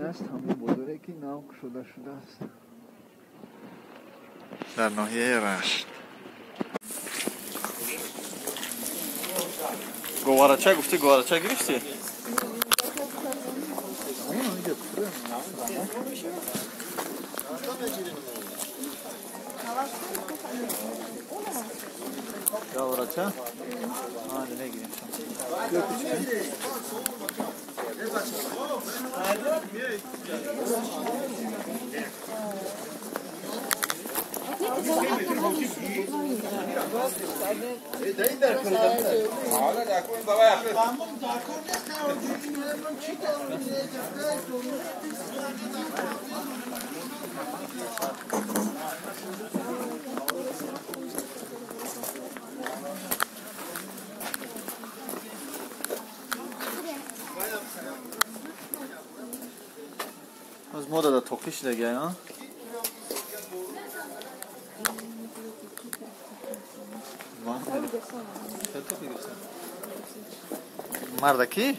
این است همون بزرگی که نام شده است در ناحیه رشت. گوارچه گفتی گوارچه گرفتی؟ گوارچه؟ آه دیگه گرفتم. از ما داده توقیش دیگه ها؟ مردکی؟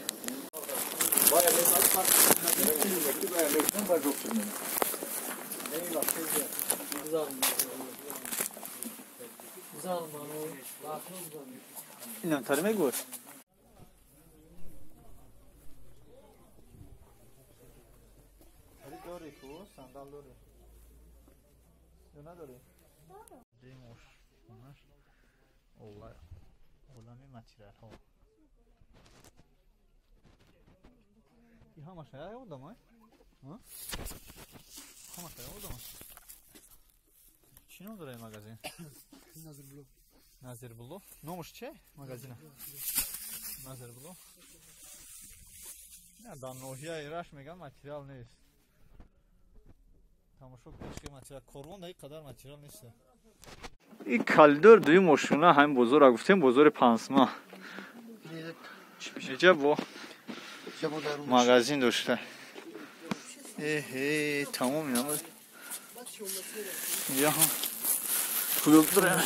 این هم تریمه گوشت؟ داری کو؟ صندل داری؟ یا نداری؟ دیموش والله عالمی ماتریال ها این همه شاید بودم ها؟ همه شاید بودم چی نام داره این مغازین؟ نظر بلو نامش چه مغازینه؟ نظر بلو نه در ناحیه رشت میگن ماتریال نیست تماشا کنید ماتریال کاروان در این قدر ماتریال نیست این کالدور دوی ماشونه هم بزرگ گفتیم بزرگ 5 ماه اینجا با مغازین داشته تمام اینا اینجا هم کلوب داره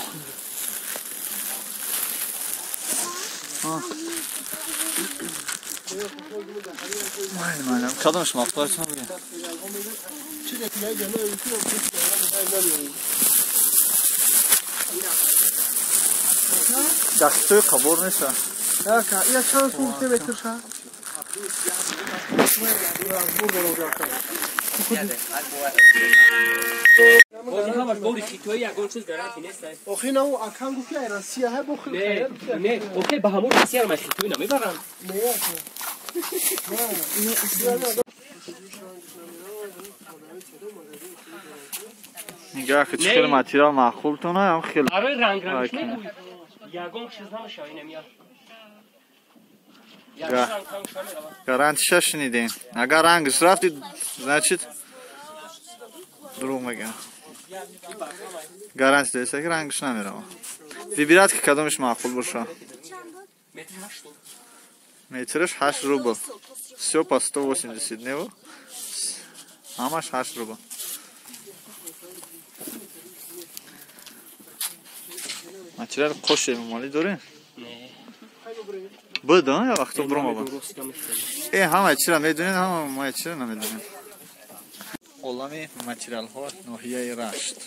مالم کدامش مقطعش هم بگیم دستوی قبور نیست یا چند سوخته بکرشن آخه نه او اکان گفتی ایران سیاه بخیر نه اوکی به همون سیاه رو من خیلی نمیبرم نگاه که چه خیلی ماتریال معقول تونه هم خیلی آره رنگ رنگش نبود یگم چیزا شاینه میاد гарантия шнидин агар рангиш рафтид значит дурӯғ мегӯям гарантия доиста ки рангиш намеравад вибирад ки кадомиш маъқул боша метраш 8 рубл всё по 180 нево ҳамаш 8 рубл материали қоши эмомалӣ дорем буд я вақто буром ҳама чира медонед ҳама ма чира намедонем олами материалҳо ноҳияи рашт